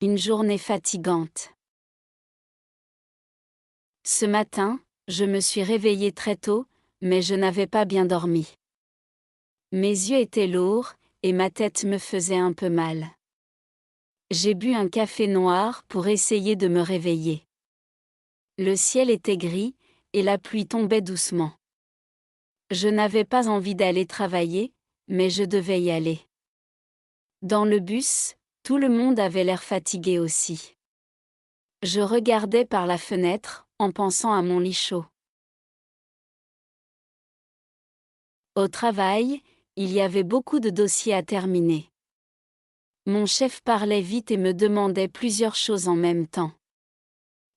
Une journée fatigante. Ce matin, je me suis réveillée très tôt, mais je n'avais pas bien dormi. Mes yeux étaient lourds, et ma tête me faisait un peu mal. J'ai bu un café noir pour essayer de me réveiller. Le ciel était gris, et la pluie tombait doucement. Je n'avais pas envie d'aller travailler, mais je devais y aller. Dans le bus, tout le monde avait l'air fatigué aussi. Je regardais par la fenêtre, en pensant à mon lit chaud. Au travail, il y avait beaucoup de dossiers à terminer. Mon chef parlait vite et me demandait plusieurs choses en même temps.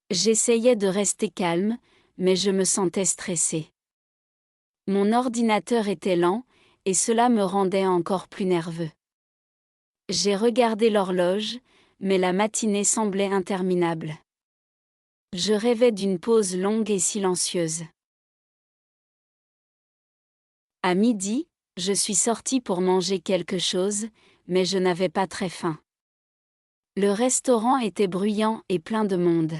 J'essayais de rester calme, mais je me sentais stressée. Mon ordinateur était lent, et cela me rendait encore plus nerveux. J'ai regardé l'horloge, mais la matinée semblait interminable. Je rêvais d'une pause longue et silencieuse. À midi, je suis sortie pour manger quelque chose, mais je n'avais pas très faim. Le restaurant était bruyant et plein de monde.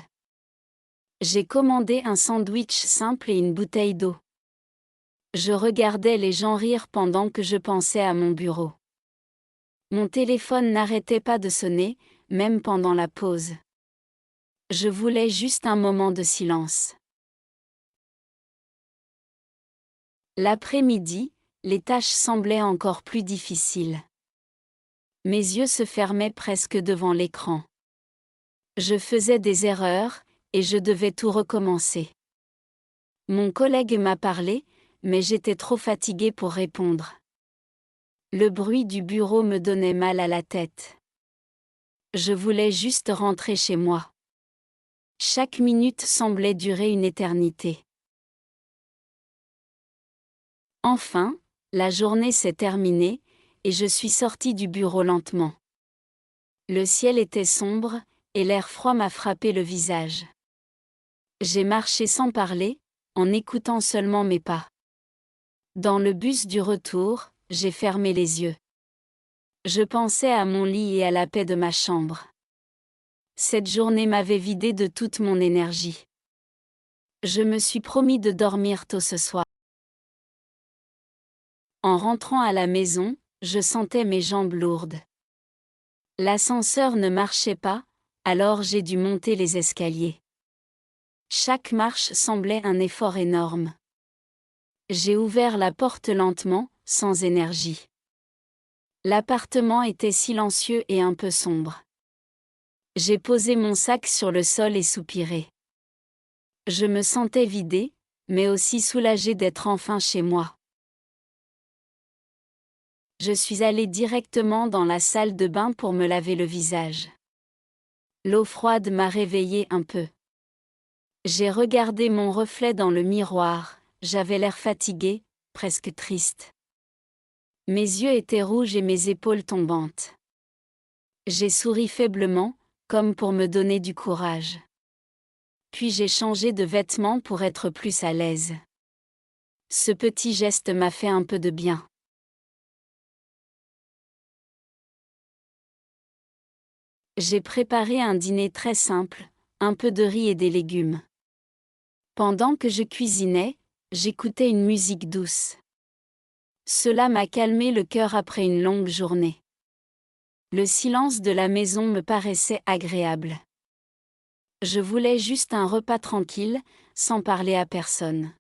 J'ai commandé un sandwich simple et une bouteille d'eau. Je regardais les gens rire pendant que je pensais à mon bureau. Mon téléphone n'arrêtait pas de sonner, même pendant la pause. Je voulais juste un moment de silence. L'après-midi, les tâches semblaient encore plus difficiles. Mes yeux se fermaient presque devant l'écran. Je faisais des erreurs, et je devais tout recommencer. Mon collègue m'a parlé, mais j'étais trop fatiguée pour répondre. Le bruit du bureau me donnait mal à la tête. Je voulais juste rentrer chez moi. Chaque minute semblait durer une éternité. Enfin, la journée s'est terminée, et je suis sortie du bureau lentement. Le ciel était sombre, et l'air froid m'a frappé le visage. J'ai marché sans parler, en écoutant seulement mes pas. Dans le bus du retour, j'ai fermé les yeux. Je pensais à mon lit et à la paix de ma chambre. Cette journée m'avait vidé de toute mon énergie. Je me suis promis de dormir tôt ce soir. En rentrant à la maison, je sentais mes jambes lourdes. L'ascenseur ne marchait pas, alors j'ai dû monter les escaliers. Chaque marche semblait un effort énorme. J'ai ouvert la porte lentement, sans énergie. L'appartement était silencieux et un peu sombre. J'ai posé mon sac sur le sol et soupiré. Je me sentais vidée, mais aussi soulagée d'être enfin chez moi. Je suis allée directement dans la salle de bain pour me laver le visage. L'eau froide m'a réveillée un peu. J'ai regardé mon reflet dans le miroir, j'avais l'air fatiguée, presque triste. Mes yeux étaient rouges et mes épaules tombantes. J'ai souri faiblement, comme pour me donner du courage. Puis j'ai changé de vêtements pour être plus à l'aise. Ce petit geste m'a fait un peu de bien. J'ai préparé un dîner très simple, un peu de riz et des légumes. Pendant que je cuisinais, j'écoutais une musique douce. Cela m'a calmé le cœur après une longue journée. Le silence de la maison me paraissait agréable. Je voulais juste un repas tranquille, sans parler à personne.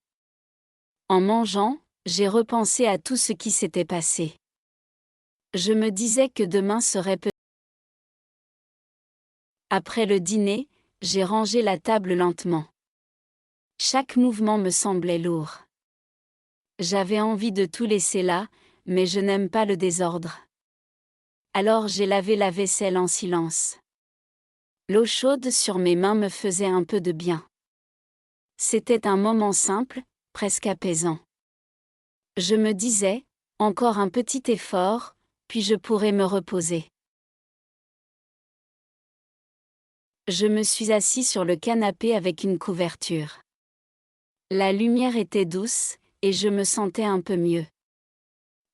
En mangeant, j'ai repensé à tout ce qui s'était passé. Je me disais que demain serait peut-être. Après le dîner, j'ai rangé la table lentement. Chaque mouvement me semblait lourd. J'avais envie de tout laisser là, mais je n'aime pas le désordre. Alors j'ai lavé la vaisselle en silence. L'eau chaude sur mes mains me faisait un peu de bien. C'était un moment simple, presque apaisant. Je me disais, encore un petit effort, puis je pourrais me reposer. Je me suis assis sur le canapé avec une couverture. La lumière était douce, et je me sentais un peu mieux.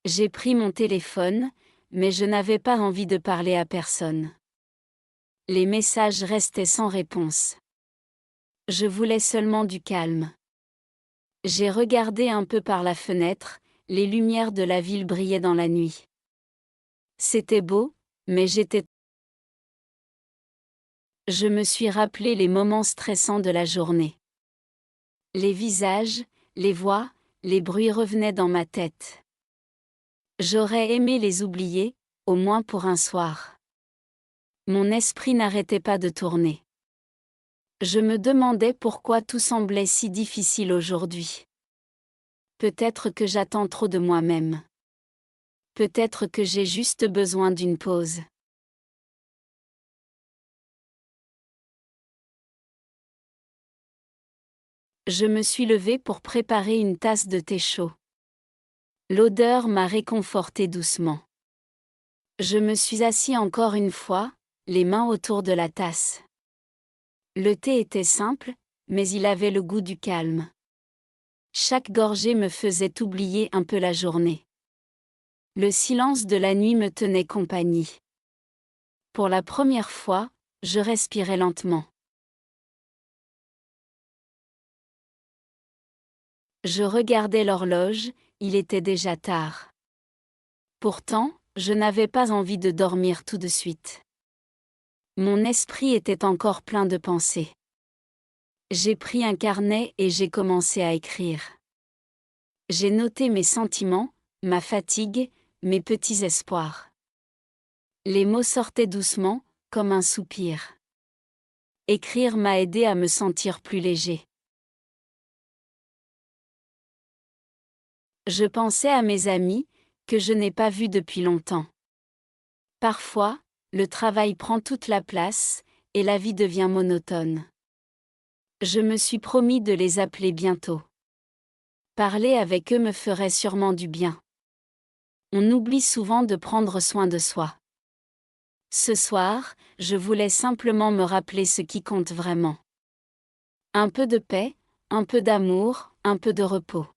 J'ai pris mon téléphone, mais je n'avais pas envie de parler à personne. Les messages restaient sans réponse. Je voulais seulement du calme. J'ai regardé un peu par la fenêtre, les lumières de la ville brillaient dans la nuit. C'était beau, mais Je me suis rappelé les moments stressants de la journée. Les visages, les voix, les bruits revenaient dans ma tête. J'aurais aimé les oublier, au moins pour un soir. Mon esprit n'arrêtait pas de tourner. Je me demandais pourquoi tout semblait si difficile aujourd'hui. Peut-être que j'attends trop de moi-même. Peut-être que j'ai juste besoin d'une pause. Je me suis levée pour préparer une tasse de thé chaud. L'odeur m'a réconfortée doucement. Je me suis assis encore une fois, les mains autour de la tasse. Le thé était simple, mais il avait le goût du calme. Chaque gorgée me faisait oublier un peu la journée. Le silence de la nuit me tenait compagnie. Pour la première fois, je respirais lentement. Je regardais l'horloge, il était déjà tard. Pourtant, je n'avais pas envie de dormir tout de suite. Mon esprit était encore plein de pensées. J'ai pris un carnet et j'ai commencé à écrire. J'ai noté mes sentiments, ma fatigue, mes petits espoirs. Les mots sortaient doucement, comme un soupir. Écrire m'a aidé à me sentir plus léger. Je pensais à mes amis, que je n'ai pas vus depuis longtemps. Parfois, le travail prend toute la place, et la vie devient monotone. Je me suis promis de les appeler bientôt. Parler avec eux me ferait sûrement du bien. On oublie souvent de prendre soin de soi. Ce soir, je voulais simplement me rappeler ce qui compte vraiment. Un peu de paix, un peu d'amour, un peu de repos.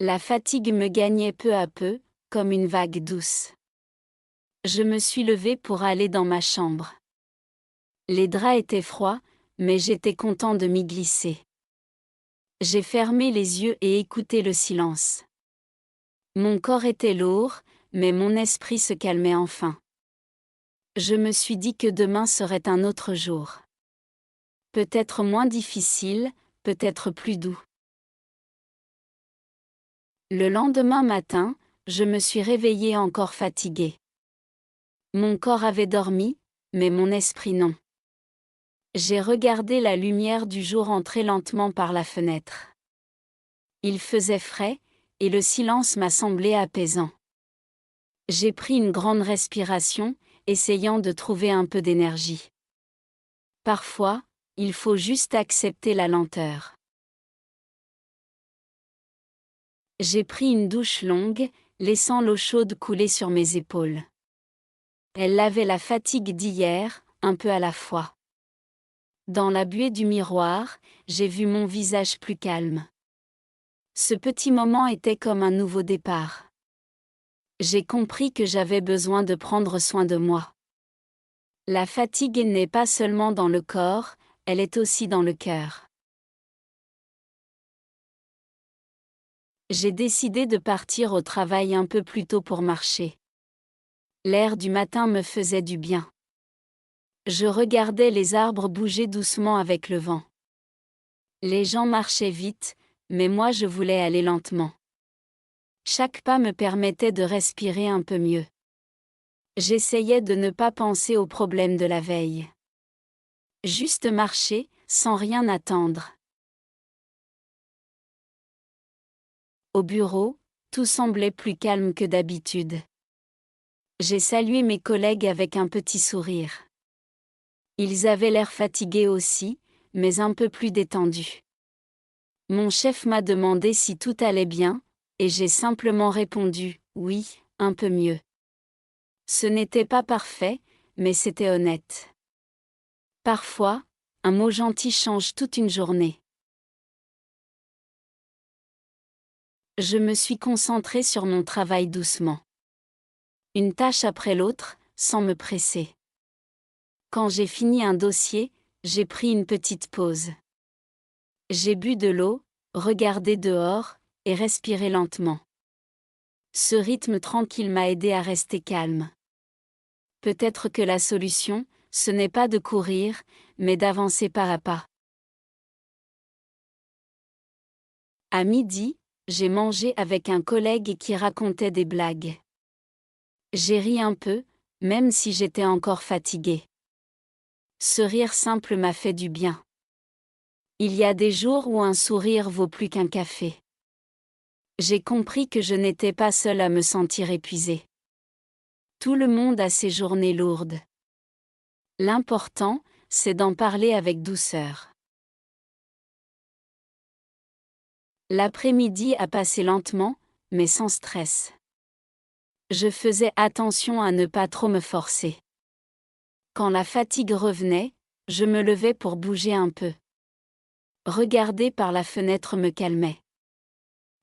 La fatigue me gagnait peu à peu, comme une vague douce. Je me suis levée pour aller dans ma chambre. Les draps étaient froids, mais j'étais content de m'y glisser. J'ai fermé les yeux et écouté le silence. Mon corps était lourd, mais mon esprit se calmait enfin. Je me suis dit que demain serait un autre jour. Peut-être moins difficile, peut-être plus doux. Le lendemain matin, je me suis réveillée encore fatiguée. Mon corps avait dormi, mais mon esprit non. J'ai regardé la lumière du jour entrer lentement par la fenêtre. Il faisait frais, et le silence m'a semblé apaisant. J'ai pris une grande respiration, essayant de trouver un peu d'énergie. Parfois, il faut juste accepter la lenteur. J'ai pris une douche longue, laissant l'eau chaude couler sur mes épaules. Elle lavait la fatigue d'hier, un peu à la fois. Dans la buée du miroir, j'ai vu mon visage plus calme. Ce petit moment était comme un nouveau départ. J'ai compris que j'avais besoin de prendre soin de moi. La fatigue n'est pas seulement dans le corps, elle est aussi dans le cœur. J'ai décidé de partir au travail un peu plus tôt pour marcher. L'air du matin me faisait du bien. Je regardais les arbres bouger doucement avec le vent. Les gens marchaient vite, mais moi je voulais aller lentement. Chaque pas me permettait de respirer un peu mieux. J'essayais de ne pas penser aux problèmes de la veille. Juste marcher, sans rien attendre. Au bureau, tout semblait plus calme que d'habitude. J'ai salué mes collègues avec un petit sourire. Ils avaient l'air fatigués aussi, mais un peu plus détendus. Mon chef m'a demandé si tout allait bien, et j'ai simplement répondu « oui, un peu mieux ». Ce n'était pas parfait, mais c'était honnête. Parfois, un mot gentil change toute une journée. Je me suis concentrée sur mon travail doucement. Une tâche après l'autre, sans me presser. Quand j'ai fini un dossier, j'ai pris une petite pause. J'ai bu de l'eau, regardé dehors, et respiré lentement. Ce rythme tranquille m'a aidé à rester calme. Peut-être que la solution, ce n'est pas de courir, mais d'avancer pas à pas. À midi, j'ai mangé avec un collègue qui racontait des blagues. J'ai ri un peu, même si j'étais encore fatiguée. Ce rire simple m'a fait du bien. Il y a des jours où un sourire vaut plus qu'un café. J'ai compris que je n'étais pas seule à me sentir épuisée. Tout le monde a ses journées lourdes. L'important, c'est d'en parler avec douceur. L'après-midi a passé lentement, mais sans stress. Je faisais attention à ne pas trop me forcer. Quand la fatigue revenait, je me levais pour bouger un peu. Regarder par la fenêtre me calmait.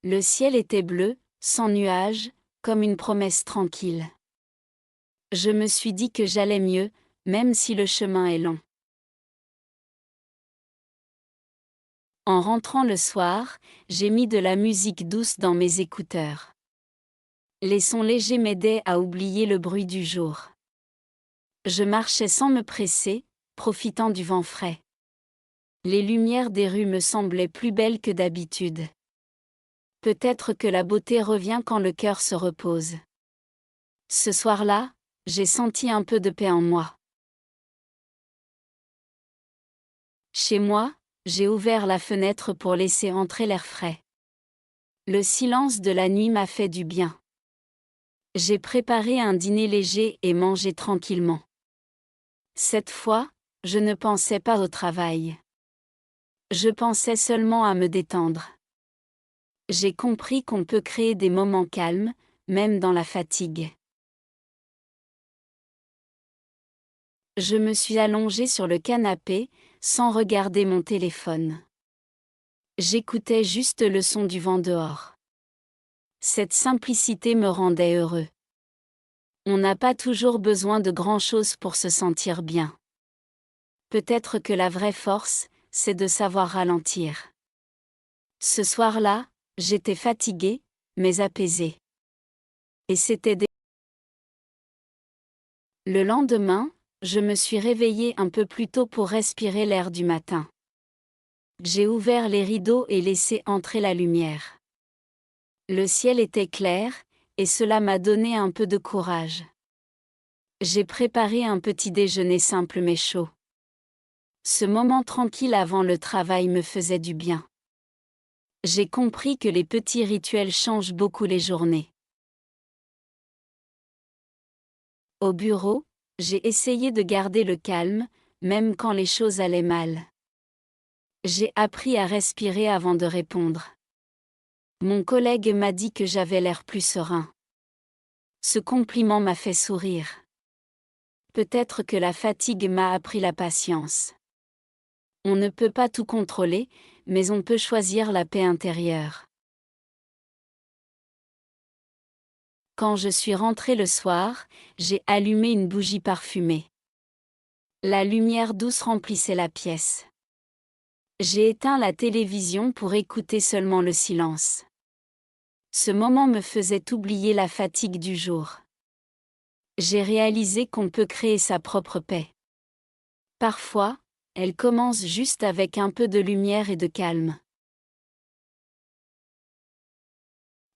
Le ciel était bleu, sans nuages, comme une promesse tranquille. Je me suis dit que j'allais mieux, même si le chemin est long. En rentrant le soir, j'ai mis de la musique douce dans mes écouteurs. Les sons légers m'aidaient à oublier le bruit du jour. Je marchais sans me presser, profitant du vent frais. Les lumières des rues me semblaient plus belles que d'habitude. Peut-être que la beauté revient quand le cœur se repose. Ce soir-là, j'ai senti un peu de paix en moi. Chez moi, j'ai ouvert la fenêtre pour laisser entrer l'air frais. Le silence de la nuit m'a fait du bien. J'ai préparé un dîner léger et mangé tranquillement. Cette fois, je ne pensais pas au travail. Je pensais seulement à me détendre. J'ai compris qu'on peut créer des moments calmes, même dans la fatigue. Je me suis allongée sur le canapé, sans regarder mon téléphone. J'écoutais juste le son du vent dehors. Cette simplicité me rendait heureux. On n'a pas toujours besoin de grand-chose pour se sentir bien. Peut-être que la vraie force, c'est de savoir ralentir. Ce soir-là, j'étais fatiguée, mais apaisée. Et c'était Le lendemain, je me suis réveillée un peu plus tôt pour respirer l'air du matin. J'ai ouvert les rideaux et laissé entrer la lumière. Le ciel était clair, et cela m'a donné un peu de courage. J'ai préparé un petit déjeuner simple mais chaud. Ce moment tranquille avant le travail me faisait du bien. J'ai compris que les petits rituels changent beaucoup les journées. Au bureau, j'ai essayé de garder le calme, même quand les choses allaient mal. J'ai appris à respirer avant de répondre. Mon collègue m'a dit que j'avais l'air plus serein. Ce compliment m'a fait sourire. Peut-être que la fatigue m'a appris la patience. On ne peut pas tout contrôler, mais on peut choisir la paix intérieure. Quand je suis rentrée le soir, j'ai allumé une bougie parfumée. La lumière douce remplissait la pièce. J'ai éteint la télévision pour écouter seulement le silence. Ce moment me faisait oublier la fatigue du jour. J'ai réalisé qu'on peut créer sa propre paix. Parfois, elle commence juste avec un peu de lumière et de calme.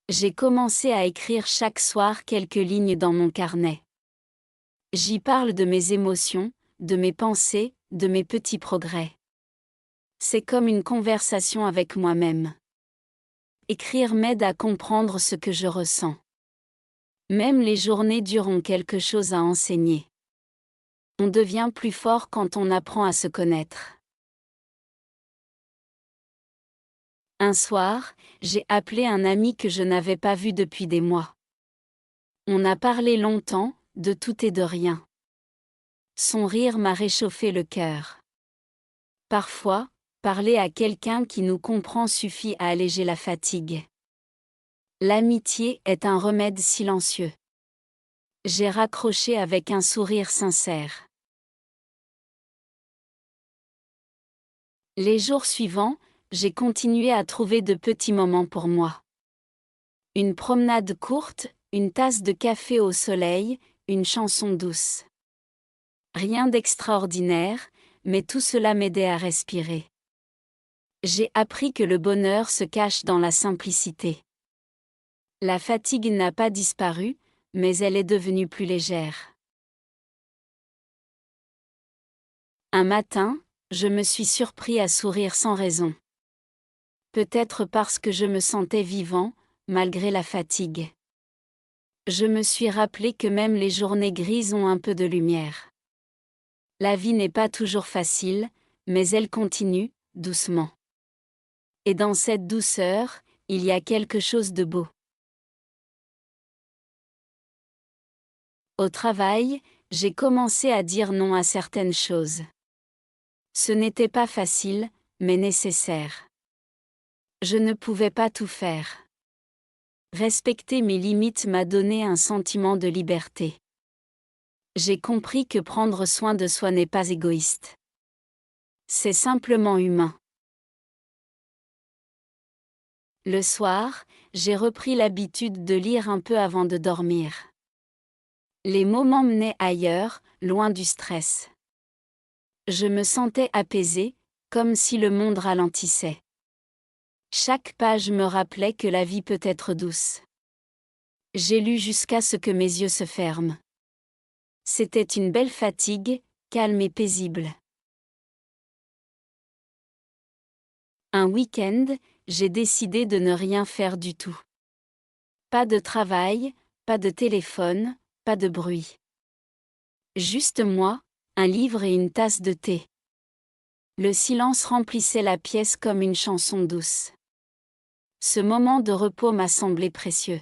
J'ai commencé à écrire chaque soir quelques lignes dans mon carnet. J'y parle de mes émotions, de mes pensées, de mes petits progrès. C'est comme une conversation avec moi-même. Écrire m'aide à comprendre ce que je ressens. Même les journées dures ont quelque chose à enseigner. On devient plus fort quand on apprend à se connaître. Un soir, j'ai appelé un ami que je n'avais pas vu depuis des mois. On a parlé longtemps, de tout et de rien. Son rire m'a réchauffé le cœur. Parfois, parler à quelqu'un qui nous comprend suffit à alléger la fatigue. L'amitié est un remède silencieux. J'ai raccroché avec un sourire sincère. Les jours suivants, j'ai continué à trouver de petits moments pour moi. Une promenade courte, une tasse de café au soleil, une chanson douce. Rien d'extraordinaire, mais tout cela m'aidait à respirer. J'ai appris que le bonheur se cache dans la simplicité. La fatigue n'a pas disparu, mais elle est devenue plus légère. Un matin, je me suis surpris à sourire sans raison. Peut-être parce que je me sentais vivant, malgré la fatigue. Je me suis rappelé que même les journées grises ont un peu de lumière. La vie n'est pas toujours facile, mais elle continue, doucement. Et dans cette douceur, il y a quelque chose de beau. Au travail, j'ai commencé à dire non à certaines choses. Ce n'était pas facile, mais nécessaire. Je ne pouvais pas tout faire. Respecter mes limites m'a donné un sentiment de liberté. J'ai compris que prendre soin de soi n'est pas égoïste. C'est simplement humain. Le soir, j'ai repris l'habitude de lire un peu avant de dormir. Les mots m'emmenaient ailleurs, loin du stress. Je me sentais apaisée, comme si le monde ralentissait. Chaque page me rappelait que la vie peut être douce. J'ai lu jusqu'à ce que mes yeux se ferment. C'était une belle fatigue, calme et paisible. Un week-end, j'ai décidé de ne rien faire du tout. Pas de travail, pas de téléphone, pas de bruit. Juste moi, un livre et une tasse de thé. Le silence remplissait la pièce comme une chanson douce. Ce moment de repos m'a semblé précieux.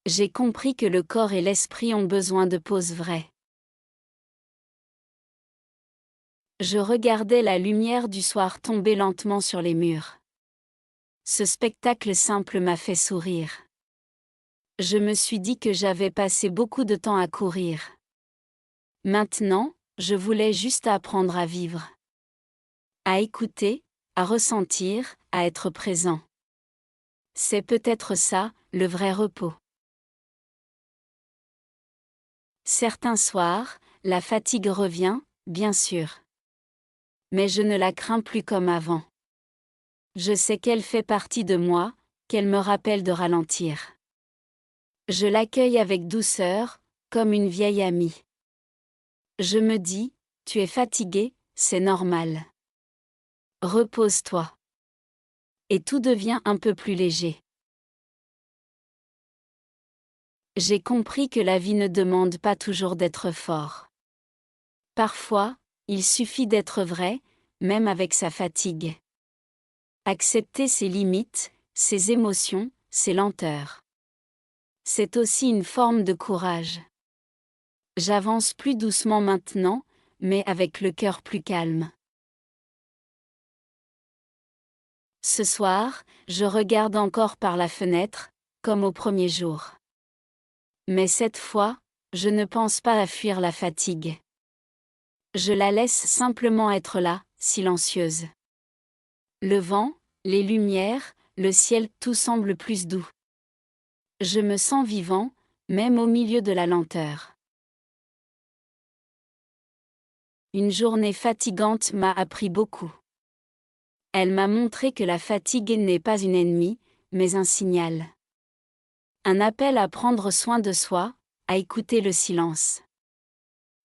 J'ai compris que le corps et l'esprit ont besoin de pauses vraies. Je regardais la lumière du soir tomber lentement sur les murs. Ce spectacle simple m'a fait sourire. Je me suis dit que j'avais passé beaucoup de temps à courir. Maintenant, je voulais juste apprendre à vivre. À écouter, à ressentir, à être présent. C'est peut-être ça, le vrai repos. Certains soirs, la fatigue revient, bien sûr. Mais je ne la crains plus comme avant. Je sais qu'elle fait partie de moi, qu'elle me rappelle de ralentir. Je l'accueille avec douceur, comme une vieille amie. Je me dis, tu es fatigué, c'est normal. Repose-toi. Et tout devient un peu plus léger. J'ai compris que la vie ne demande pas toujours d'être fort. Parfois, il suffit d'être vrai, même avec sa fatigue. Accepter ses limites, ses émotions, ses lenteurs. C'est aussi une forme de courage. J'avance plus doucement maintenant, mais avec le cœur plus calme. Ce soir, je regarde encore par la fenêtre, comme au premier jour. Mais cette fois, je ne pense pas à fuir la fatigue. Je la laisse simplement être là, silencieuse. Le vent, les lumières, le ciel, tout semble plus doux. Je me sens vivant, même au milieu de la lenteur. Une journée fatigante m'a appris beaucoup. Elle m'a montré que la fatigue n'est pas une ennemie, mais un signal. Un appel à prendre soin de soi, à écouter le silence.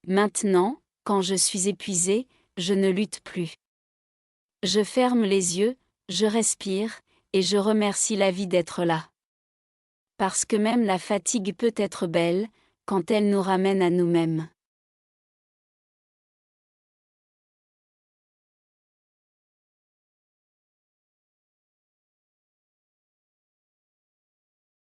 Maintenant, quand je suis épuisée, je ne lutte plus. Je ferme les yeux, je respire, et je remercie la vie d'être là. Parce que même la fatigue peut être belle, quand elle nous ramène à nous-mêmes.